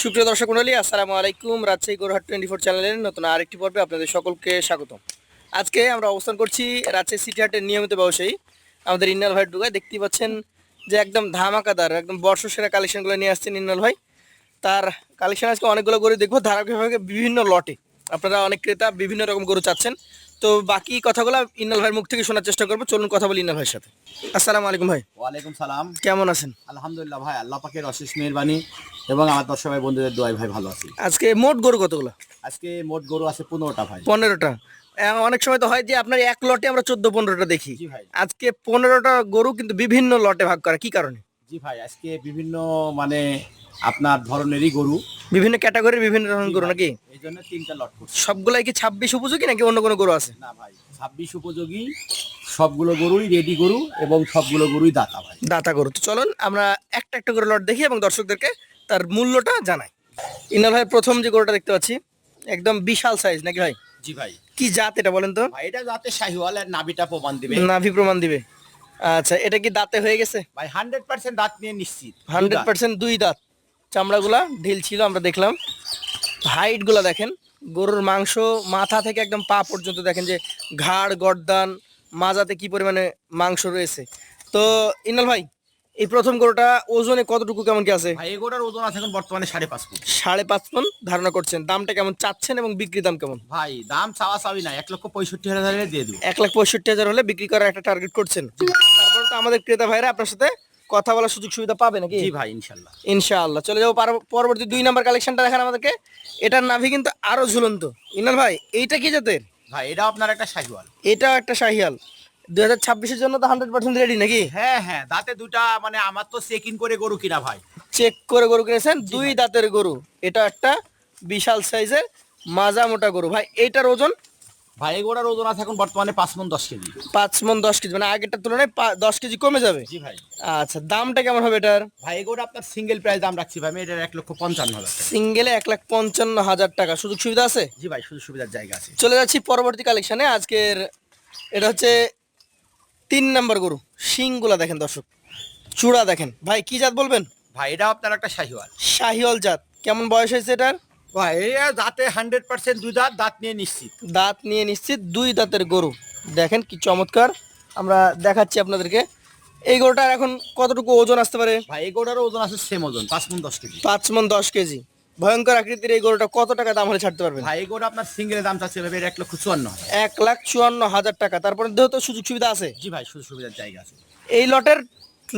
সুপ্রিয় দর্শক মণ্ডলী, আসসালামু আলাইকুম। রাজশাহী গরুহাট 24 চ্যানেলের নতুন আরেকটি পর্বে আপনাদের সকলকে স্বাগতম। আজকে আমরা অবস্থান করছি রাজশাহী সিটি হাটের নিয়মিত ব্যবসায়ী আমাদের ইন্নাল ভাইয়ের ডুগায়। দেখতেই পাচ্ছেন যে একদম ধামাকাদার একদম বর্ষসেরা কালেকশনগুলো নিয়ে আসছেন ইন্নাল ভাই। তার কালেকশন আজকে অনেকগুলো গরু দেখবো ধারাবাহিকভাবে বিভিন্ন লটে। আপনারা অনেক ক্রেতা বিভিন্ন রকম গরু চাচ্ছেন, তো বাকি কথাগুলো ইন্নাল ভাইয়ের মুখ থেকে শোনার চেষ্টা করবো। চলুন কথা বলি ইন্নাল ভাইয়ের সাথে। আসসালামু আলাইকুম ভাই। ওয়ালাইকুম সালাম। কেমন আছেন? আলহামদুলিল্লাহ ভাই, আল্লাহ পাকের অশেষ মেহেরবানি এবং আমার দর্শক ভাই বন্ধুদের দোয়ায় ভাই ভালো আছি। আজকে মোট গরু কতগুলো? আজকে মোট গরু আছে 15টা ভাই। 15টা। অনেক সময় তো হয় যে আপনার এক লটে আমরা 14-15টা দেখি। জি ভাই। আজকে 15টা গরু কিন্তু বিভিন্ন লটে ভাগ করা, কি কারণে? জি ভাই, আজকে বিভিন্ন মানে আপনার ধরনেরই গরু, বিভিন্ন ক্যাটাগরির বিভিন্ন ধরনের গরু নাকি? এই জন্য 3টা লট করছি। সবগুলাই কি 26 উপযোগী নাকি অন্য কোনো গরু আছে? না ভাই, 26 উপযোগী সবগুলো গরুই রেডি গরু এবং সবগুলো গরুই দাতা ভাই। দাতা গরু। তো চলুন আমরা একটা একটা করে লট দেখি এবং দর্শকদেরকে তার মূল্যটা জানাই। ইনাল ভাই, প্রথম যে গরুটা দেখতে পাচ্ছি একদম বিশাল সাইজ নাকি ভাই? জি ভাই। কি জাত এটা বলেন তো? ভাই এটা যাতে শাহিওয়াল আর নাভিটা প্রমাণ দিবে। নাভি প্রমাণ দিবে। আচ্ছা, এটা কি দাঁতে হয়ে গেছে? ভাই 100% দাঁত নিয়ে নিশ্চিত। 100% দুই দাঁত। চামড়াগুলা ঢিল ছিল, আমরা দেখলাম। হাইট গুলা দেখেন, গরুর মাংস মাথা থেকে একদম পা পর্যন্ত দেখেন যে ঘাড় গর্দান মাজাতে কি পরিমাণে মাংস রয়েছে। তো ইনাল ভাই, এই প্রথম গরুটা ওজনে কতটুকু কেমন কি আছে? ভাই এই গরুটার ওজন আছে এখন বর্তমানে 5.5 মণ। 5.5 মণ ধারণা করছেন। দামটা কেমন চাচ্ছেন এবং বিক্রি দাম কেমন? ভাই দাম চাওয়া চাওয়ি না, 1,65,000 দিয়ে দিব। 1,65,000 হলে বিক্রি করার একটা টার্গেট করছেন। তারপরে তো আমাদের ক্রেতা ভাইরা আপনার সাথে কথা বলার সুযোগ সুবিধা পাবে নাকি? জি ভাই, ইনশাল্লাহ। ইনশাআল্লাহ। চলে যাবো পরবর্তী 2 নাম্বার কালেকশনটা দেখেন আমাদেরকে। এটার নাভি কিন্তু আরো ঝুলন্ত। ইনাল ভাই, এইটা কি জাতের? ভাই এটা আপনার একটা শাহিওয়াল। এটাও একটা শাহিয়াল। 2026-এর জন্য তো 100% রেডি নাকি? হ্যাঁ হ্যাঁ, দাঁতে দুটা, মানে আমার তো চেক ইন করে গরু কিনা ভাই। চেক করে গরু কিনেছেন, দুই ভাই। দাঁতের গরু। এটা একটা বিশাল সাইজের মাজা মোটা গরু। ভাই এইটার ওজন? ভাই এই গরুটার ওজন আছে এখন বর্তমানে 5 মণ 10 কেজি। 5 মণ 10 কেজি, মানে আগেরটার তুলনায় 10 কেজি কমে যাবে। জি ভাই। আচ্ছা, দামটা কেমন হবে এটার? ভাই এই গরুটা আপনার সিঙ্গেল প্রাইস দাম রাখছি ভাই, আমি এটার 1,55,000 টাকা। সিঙ্গেলে 1,55,000 টাকা। সুযোগ সুবিধা আছে? জি ভাই, সুযোগ সুবিধার জায়গা আছে। চলে যাচ্ছি পরবর্তী কালেকশনে। আজকের এটা হচ্ছে 3 নাম্বার গরু। শিংগুলা দেখেন দর্শক, চূড়া দেখেন। ভাই কি জাত বলবেন? ভাই এটা আপনার একটা শাহিওয়াল। শাহিওয়াল জাত। কেমন বয়স হয়েছে এটার? ভাই এই দাঁতে 100% দুই দাঁত, দাঁত নিয়ে নিশ্চিত। দাঁত নিয়ে নিশ্চিত, দুই দাঁতের গরু। দেখেন কি চমৎকার। আমরা দেখাচ্ছি আপনাদেরকে। এই গরুটার এখন কতটুকু ওজন আসতে পারে? ভাই এই গরুটার ওজন আছে সেম ওজন 5 মণ 10 কেজি। 5 মণ 10 কেজি। ভয়ঙ্কর আকৃতির এই গরুটা কত টাকা দাম হলে ছাড়তে পারবেন? ভাই এই গরুটা আপনার সিঙ্গেলের দাম চাচ্ছে ভাই 1,54,000। 1,54,000 টাকা। তারপরে যেহেতু সুযোগ সুবিধা আছে। জি ভাই, সুযোগ সুবিধার জায়গা আছে। এই লটের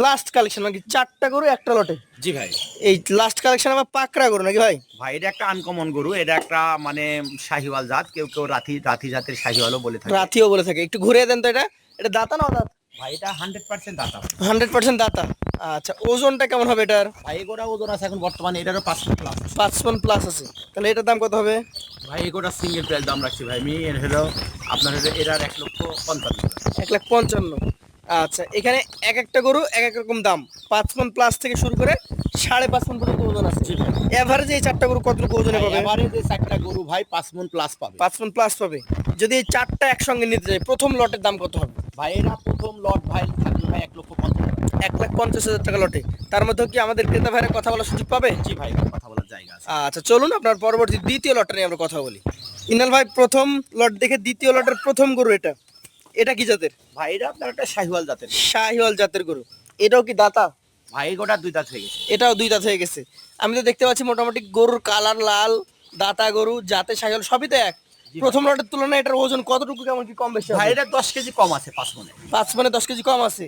লাস্ট কালেকশন নাকি 4টা গরু একটা লটে? জি ভাই। এই লাস্ট কালেকশন আবার পাকড়া গরু নাকি ভাই? ভাই এটা একটা আনকমন গরু, এটা একটা মানে শাহিওয়াল জাত, কেউ কেউ রাথি রাথি জাতের শাহিওয়ালও বলে থাকে। রাথিও বলে থাকে। একটু ঘুরিয়ে দেন তো। এটা এটা দাতা না দাঁত? ভাই এটা 100% দাতা। 100% দাতা। আচ্ছা, ওজনটা কেমন হবে এটার? ভাই এই গরুটার ওজন আছে এখন বর্তমানে এটারও 5 মণ প্লাস। 5 মণ প্লাস আছে। তাহলে এটার দাম কত হবে? ভাই এই গরুটার সিঙ্গেল প্রাইস দাম রাখছি ভাই আমি, এর হলো আপনার হলো এটার 1,55,000। 1,55,000। আচ্ছা, এখানে এক একটা গরু এক এক রকম দাম। 5 মণ প্লাস থেকে শুরু করে 5.5 মণ পর্যন্ত ওজন আছে। এভারেজে এই 4টা গরু কতটুকু ওজনে পাবে? এবারে যে 4টা গরু ভাই 5 মণ প্লাস পাবে। 5 মণ প্লাস পাবে। যদি এই 4টা একসঙ্গে নিতে যাই, প্রথম লটের দাম কত হবে? ভাই এরা প্রথম লট ভাই থাকবে ভাই 1,50,000। 1,50,000 টাকা লটে। তার মধ্যে কি আমাদের ক্রেতা ভাইরা কথা বলার সুযোগ পাবে? জি ভাই, কথা বলার জায়গা আছে। আচ্ছা, চলুন আপনার পরবর্তী দ্বিতীয় লটটা নিয়ে আমরা কথা বলি। ইনাল ভাই, প্রথম লট দেখে দ্বিতীয় লটের প্রথম গরু এটা। এটা কি জাতের? ভাই এটা আপনার একটা শাহিওয়াল জাতের। শাহিওয়াল জাতের গরু। এটাও কি দাতা? ভাই এই গরুটা দুই দাঁত হয়ে গেছে। এটাও দুই দাঁত হয়ে গেছে। আমি তো দেখতে পাচ্ছি মোটামুটি গরুর কালার লাল, দাতা গরু, জাতে শাহিওয়াল সবই তো এক। ভাই। প্রথম লটের তুলনায় এটার ওজন কতটুকু কেমন কি কম বেশি ভাই হবে? এটা 10 কেজি কম আছে 5 মণে। 5 মানে 10 কেজি কম আছে।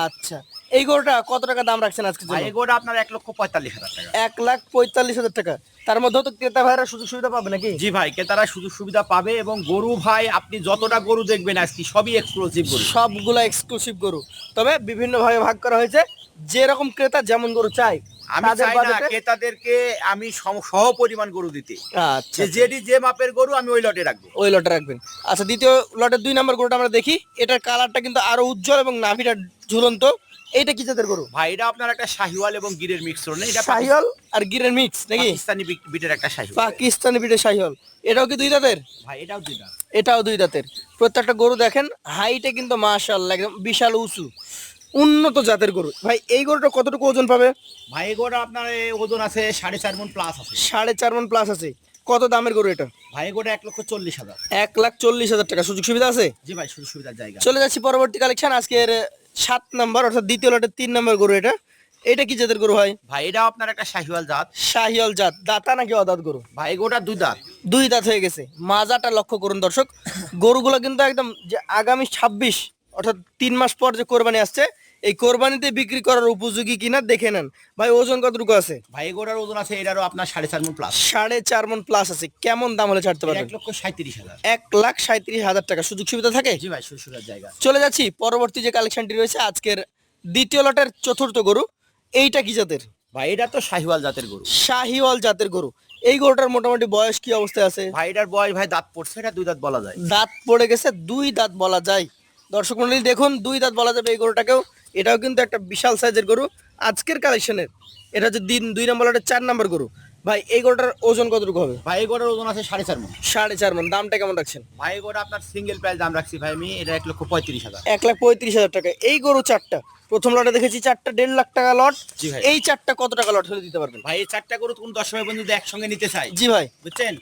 আচ্ছা, এই গরুটা কত টাকা দাম রাখছেন আজকে? ভাই এই গরুটা আপনার 1,45,000 টাকা। 1,45,000 টাকা। তার মধ্যেও তো ক্রেতা ভাইরা সুযোগ সুবিধা পাবে নাকি? জি ভাই, ক্রেতারা সুযোগ সুবিধা পাবে এবং গরু ভাই আপনি যতটা গরু দেখবেন আজকে সবই এক্সক্লুসিভ গরু। সবগুলা এক্সক্লুসিভ গরু। তবে বিভিন্ন ভাবে ভাগ করা হয়েছে, যেরকম ক্রেতা যেমন গরু চাই। আমি তাদের চাই না বাজেটে- ক্রেতাদেরকে আমি সহ পরিমাণ গরু দিতে, আচ্ছা, যে মাপের গরু আমি ওই লটে রাখবো। ওই লটে রাখবেন। আচ্ছা, দ্বিতীয় লটের 2 নাম্বার গরুটা আমরা দেখি। এটার কালারটা কিন্তু আরো উজ্জ্বল এবং নাভিটা ঝুলন্ত। এইটা কি জাতের গরু? ভাই এটা আপনার একটা শাহিওয়াল এবং গিরের মিক্সরণ, এটা শাহিওয়াল আর গিরের মিক্স নাকি? পাকিস্তানি বিটের একটা শাহিওয়াল। পাকিস্তানি বিটের শাহিওয়াল। এটাও কি দুই দাঁতের? ভাই এটাও দুই দাঁত। এটাও দুই দাঁতের। প্রত্যেকটা গরু দেখেন হাইটে কিন্তু মাশাআল্লাহ একদম বিশাল উঁচু। উন্নত জাতের গরু ভাই, এই গরুটা কতটুকু ওজন পাবে? ভাই এগোটা আপনার ওজন আছে 4.5 মণ প্লাস আছে। 4.5 মণ প্লাস আছে। কত দামের গরু এটা? ভাই এগোটা 1,40,000। 1,40,000 টাকা। সুযোগ সুবিধা আছে? জি ভাই, সুযোগ সুবিধার জায়গা। চলে যাচ্ছি পরবর্তী কালেকশন, আজকের 7 নাম্বার অর্থাৎ দ্বিতীয় লটের 3 নাম্বার গরু এটা। এটা কি জাতের গরু হয়? ভাই এটাও আপনার একটা শাহিওয়াল জাত। শাহিয়াল জাত। দাতা নাকি অদাত গরু? ভাই এগোটা 2 দাঁত। 2 দাঁত হয়ে গেছে। মাজাটা লক্ষ্য করুন দর্শক, গরুগুলো কিন্তু একদম যে আগামী 26 অর্থাৎ 3 মাস পর যে কোরবানি আসছে, এই কোরবানিতে বিক্রি করার উপযোগী কিনা দেখে নেন। ভাই ওজন কতটুকু আছে? ভাই এগোটার ওজন আছে এটারও আপনার 4.5 মণ প্লাস। 4.5 মণ প্লাস আছে। কেমন দাম হলে ছাড়তে পারবেন? 1,37,000। 1,37,000 টাকা। সুযোগ সুবিধা থাকে? জি ভাই, সুযোগ সুবিধার জায়গা। চলে যাচ্ছি পরবর্তী যে কালেকশনটি রয়েছে আজকের দ্বিতীয় লটের চতুর্থ গরু। এইটা কি জাতের? ভাই এটা তো শাহিওয়াল জাতের গরু। শাহিওয়াল জাতের গরু। এই গরুটার মোটামুটি বয়স কি অবস্থায় আছে? ভাই এটার বয়স ভাই দাঁত পড়ছে, এটা 2 দাঁত বলা যায়। দাঁত পড়ে গেছে, 2 দাঁত বলা যায়। দর্শক মন্ডলী দেখুন, 2 দাঁত বলা যাবে এই গরুটাকেও। এটাও কিন্তু একটা বিশাল সাইজের গরু আজকের কালেকশনের। এটা হচ্ছে 2 নম্বর লটের 4 নম্বর গরু। ভাই এই গরুটার ওজন কতটুকু হবে? ভাই এগোটার ওজন আছে 4.5 মণ। 4.5 মণ। দামটা কেমন রাখছেন? ভাই এগোটা আপনার সিঙ্গেল প্রাইস দাম রাখছি ভাই আমি, এটা 1,35,000। 1,35,000 টাকা। এই গরু 4টা, প্রথম লটে দেখেছি 4টা 1.5 লাখ টাকা লট। জি ভাই। এই 4টা কত টাকা লট হলে দিতে পারবেন? ভাই এই 4টা গরু কোন 10 ভাই বন্ধু যদি একসঙ্গে নিতে চাই, জি ভাই। বুঝছেন,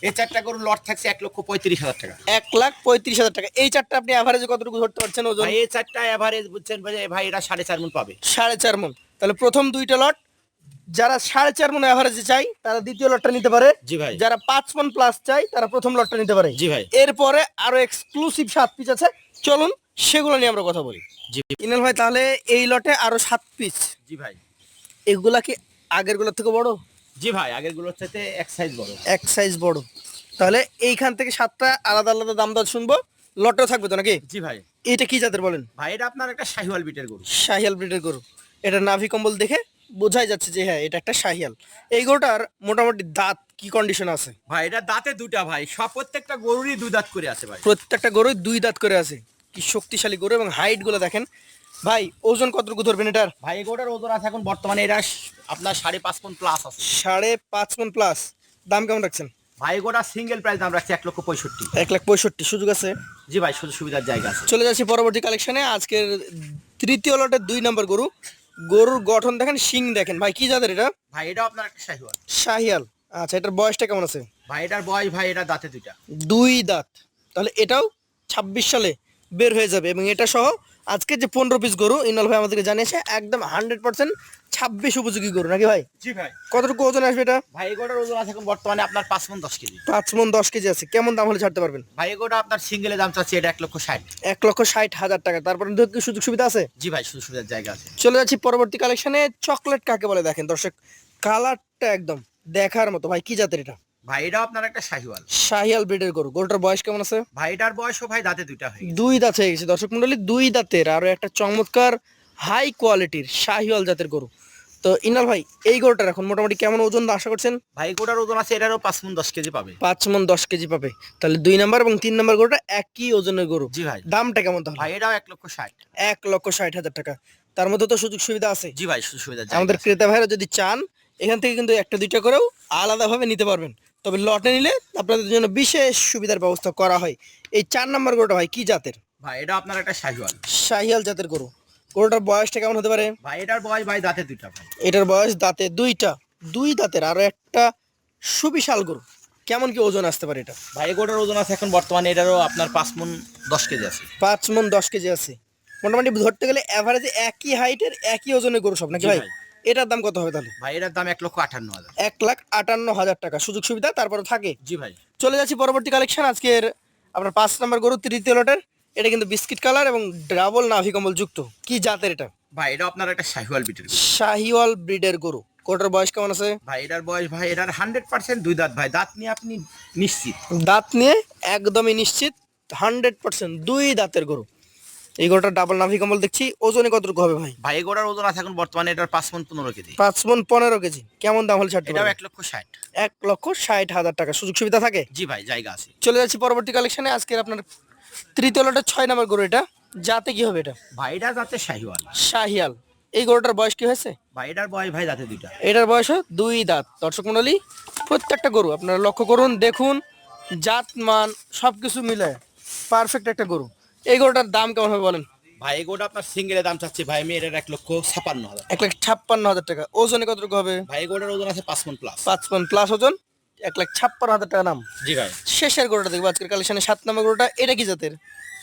এই 4টা গরু লট থাকছে 1,35,000 টাকা। 1,35,000 টাকা। এই 4টা আপনি এভারেজে কতটুকু ধরতে পারছেন ওজন? ভাই এই 4টা এভারেজ বুঝছেন ভাই এটা 4.5 মণ পাবে। 4.5 মণ। তাহলে প্রথম 2টা লট যারা 4.5 মণ এভারেজে চাই তারা দ্বিতীয় লটটা নিতে পারে। জি ভাই। যারা 5 মণ প্লাস চাই তারা প্রথম লটটা নিতে পারে। জি ভাই। এরপরে আরো এক্সক্লুসিভ 7 পিস আছে, চলুন সেগুলো নিয়ে আমরা কথা বলি। জি ইনাল ভাই, তাহলে এই লটে আরো 7 পিস। জি ভাই। এগুলা কি আগের গুলোর থেকে বড়? জি ভাই, আগের গুলোর চাইতে এক সাইজ বড়। এক সাইজ বড়। তাহলে এইখান থেকে 7টা আলাদা আলাদা দাম দর শুনবো। লটেও থাকবে তো নাকি? জি ভাই। এটা কি জাতের বলেন? ভাই এটা আপনার একটা শাহিওয়াল বিটের গরু। শাহিয়াল ব্রিডের গরু। এটা নাভি কম্বল দেখে বোঝাই যাচ্ছে যে হ্যাঁ এটা একটা শাহিয়াল। এই গরুটার মোটামুটি দাঁত কি কন্ডিশন আছে? ভাই এটা দাঁতে 2টা ভাই, সব প্রত্যেকটা গরুরই 2 দাঁত করে আছে ভাই। প্রত্যেকটা গরুই 2 দাঁত করে আছে। কি শক্তিশালী গরু এবং হাইট গুলো দেখেন। ভাই ওজন কতটুকু ধরবেন এটার? ভাই এগোটার ওজন আছে এখন বর্তমানে এটা আপনার 5.5 মণ প্লাস আছে। 5.5 মণ প্লাস। দাম কেমন রাখছেন? ভাই এগোটা সিঙ্গেল প্রাইস দাম রাখছি 1,65,000। 1,65,000। সুযোগ আছে? জি ভাই, সুযোগ সুবিধার জায়গা আছে। চলে যাচ্ছি পরবর্তী কালেকশনে, আজকের তৃতীয় লটের 2 নম্বর গরু। গরুর গঠন দেখেন, শিং দেখেন। ভাই কি জাতের এটা? ভাই এটাও আপনার একটা শাহিওয়াল। শাহিয়াল। আচ্ছা, এটার বয়সটা কেমন আছে? ভাই এটার বয়স ভাই এটা দাঁতে 2টা। 2 দাঁত। তাহলে এটাও 26 সালে বের হয়ে যাবে এবং এটা সহ আজকে যে 15 পিস গরু ইনাল ভাই আমাদেরকে জানিয়েছে একদম 100% 26 উপযোগী গরু নাকি ভাই? জি ভাই। কতটুকু ওজন আসবে এটা? ভাই এগোটার ওজন আছে এখন বর্তমানে আপনার 5 মণ 10 কেজি। 5 মণ 10 কেজি আছে। কেমন দাম হলে ছাড়তে পারবেন? ভাই এগোটা আপনার সিঙ্গেলে দাম চাচ্ছি এটা 1,60,000। 1,60,000 টাকা। তারপরে কি সুযোগ সুবিধা আছে? জি ভাই, সুযোগ সুবিধার জায়গা আছে। চলে যাচ্ছি পরবর্তী কালেকশনে। চকলেট কাকে বলে দেখেন দর্শক, কালারটা একদম দেখার মতো। ভাই কি জাতের এটা? ভাই এটাও আপনার একটা শাহিওয়াল। শাহিয়াল ব্রিডের গরু। গরুটার বয়স কেমন আছে? ভাই এটার বয়সও ভাই দাঁতে 2টা হয়ে গেছে। 2 দাঁত হয়ে গেছে দর্শক মন্ডলী। 2 দাঁতের আরো একটা চমৎকার হাই কোয়ালিটির শাহিওয়াল জাতের গরু। তো ইনাল ভাই, এই গরুটার এখন মোটামুটি কেমন ওজন আশা করছেন? ভাই এগোটার ওজন আছে এটারও 5 মণ 10 কেজি পাবে। 5 মণ 10 কেজি পাবে। তাহলে 2 নাম্বার এবং 3 নাম্বার গরুটা একই ওজনের গরু। জি ভাই। দামটা কেমন তাহলে? ভাই এটাও 1,60,000। 1,60,000 টাকা। তার মধ্যে তো সুযোগ সুবিধা আছে? জি ভাই, সুযোগ সুবিধার জায়গা আমাদের আছে। ক্রেতা ভাইরা যদি চান এখান থেকে কিন্তু একটা 2টা করেও আলাদাভাবে নিতে পারবেন। তবে লটে নিলে আপনাদের জন্য বিশেষ সুবিধার ব্যবস্থা করা হয়। এই 4 নাম্বার গরুটা ভাই কি জাতের? ভাই এটা আপনার একটা শাহিওয়াল। শাহিয়াল জাতের গরু। গরুটার বয়সটা কেমন হতে পারে? ভাই এটার বয়স ভাই দাঁতে 2টা ভাই। এটার বয়স দাঁতে 2টা। 2 দাঁতের আরো একটা সুবিশাল গরু। কেমন কি ওজন আসতে পারে এটা? ভাই এগোটার ওজন আছে এখন বর্তমানে এটারও আপনার 5 মণ 10 কেজি আছে। 5 মণ 10 কেজি আছে। মোটামুটি ধরতে গেলে এভারেজে একই হাইটের একই ওজনের গরু সব নাকি জি ভাই? ভাই। এটার দাম কত হবে তাহলে? ভাই এটার দাম 1,58,000। 1,58,000 টাকা। সুযোগ সুবিধা তারপরে থাকে। জি ভাই। চলে যাচ্ছি পরবর্তী কালেকশন, আজকের আপনার 5 নাম্বার গরু তৃতীয় লটের। এটা কিন্তু বিস্কিট কালার এবং ডাবল নাভি কম্বল যুক্ত। কি জাতের এটা? ভাই এটা আপনার একটা শাহিওয়াল বিটের গরু। শাহিওয়াল ব্রিডের গরু। গরুটার বয়স কেমন আছে? ভাই এটার বয়স ভাই এটার 100% 2 দাঁত ভাই, দাঁত নিয়ে আপনি নিশ্চিত। দাঁত নিয়ে একদমই নিশ্চিত 100% 2 দাঁতের গরু। এই গরুটার ডাবল নাভি কম্বল দেখছি। ওজনে কতটুকু হবে ভাই? ভাই এগোটার ওজন আছে এখন বর্তমানে এটার 5 মণ 15 কেজি। 5 মণ 15 কেজি। কেমন দাম হলে ছাড়তে এটাও পারবেন? 1,60,000। 1,60,000 টাকা। সুযোগ সুবিধা থাকে? জি ভাই, জায়গা আছে। চলে যাচ্ছি পরবর্তী কালেকশনে, আজকের আপনার তৃতীয় লটের 6 নাম্বার গরু। এটা জাতে কি হবে এটা? ভাই এটা যাচ্ছে শাহিওয়াল। শাহিয়াল। এই গরুটার বয়স কি হয়েছে? ভাই এটার বয়স ভাই দাঁতে 2টা। এটার বয়স 2 দাঁত। দর্শক মণ্ডলী, প্রত্যেকটা গরু আপনারা লক্ষ্য করুন, দেখুন, জাত মান সবকিছু মিলে পারফেক্ট একটা গরু। এই গরুটার দাম কেমন হবে বলেন? ভাই এই গরুটা আপনার সিঙ্গেলের দাম চাচ্ছি ভাই আমি এটার 1,56,000। 1,56,000 টাকা। ওজনে কতটুকু হবে? ভাই এই গরুটার ওজন আছে 5 মণ প্লাস। 5 মণ প্লাস ওজন, 1,56,000 টাকা দাম। জি ভাই। শেষের গরুটা দেখবো আজকের কালেকশনে 7 নম্বর গরুটা, এটা কি জাতের?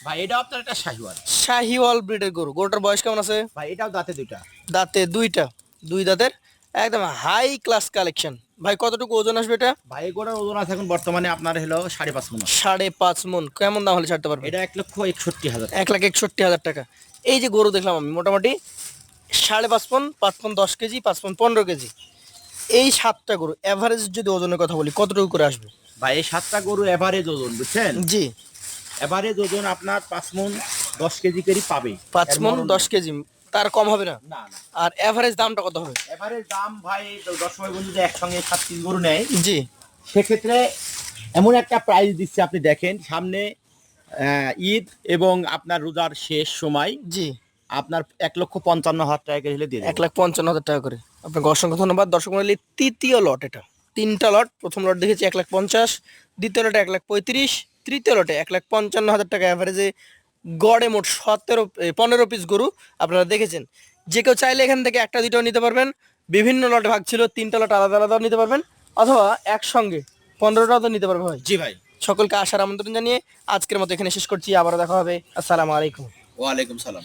ভাই এটা আপনার একটা শাহিওয়াল। শাহিওয়াল ব্রিডের গরু। গরুটার বয়স কেমন আছে? ভাই এটাও দাঁতে দুইটা। দাঁতে দুইটা, দুই দাঁতের, একদম হাই ক্লাস কালেকশন। ভাই কতটুকু ওজন আসবে এটা? ভাই এই গরুটার ওজন আছে এখন বর্তমানে আপনার হলো 5.5 মণ। 5.5 মণ। কেমন দাম হলে ছাড়তে পারবে? এটা 1,61,000। 1,61,000 টাকা। এই যে গরু দেখলাম আমি মোটামুটি 5.5 মণ, 5 মণ 10 কেজি, 5 মণ 15 কেজি, এই 7টা গরু এভারেজ যদি ওজনের কথা বলি কতটুকু করে আসবে? ভাই এই 7টা গরু এভারেজ ওজন বুঝছেন, জি, এভারেজ ওজন আপনার 5 মণ 10 কেজি করে পাবে। 5 এর মণ মরণ 10 কেজি, তার কম হবে না? না না। আর এভারেজ দামটা কত হবে? এভারেজ দাম ভাই 10 ভাই বন্ধু যদি একসঙ্গে 7 গরু নেয় জি, সেক্ষেত্রে এমন একটা প্রাইস দিচ্ছে আপনি দেখেন সামনে ঈদ এবং আপনার রোজার শেষ সময় জি, আপনার 1,55,000 টাকা করে হলে দিয়ে দেব। 1,55,000 টাকা করে। আপনাকে অসংখ্য ধন্যবাদ। দর্শক মন্ডলী, তৃতীয় লট এটা, 3টা লট। প্রথম লট দেখেছি 1,50,000, দ্বিতীয় লটে 1,35,000, তৃতীয় লটে 1,55,000 টাকা অ্যাভারেজে গড়ে মোট 15 পিস গরু আপনারা দেখেছেন। যে কেউ চাইলে এখান থেকে একটা দুইটাও নিতে পারবেন, বিভিন্ন লটে ভাগ ছিল, 3টা লট আলাদা আলাদাও নিতে পারবেন, অথবা একসঙ্গে 15টাও তো নিতে পারবে ভাই। জি ভাই। সকলকে আসার আমন্ত্রণ জানিয়ে আজকের মতো এখানে শেষ করছি। আবারও দেখা হবে। আসসালামু আলাইকুম। ওয়ালাইকুম সালাম।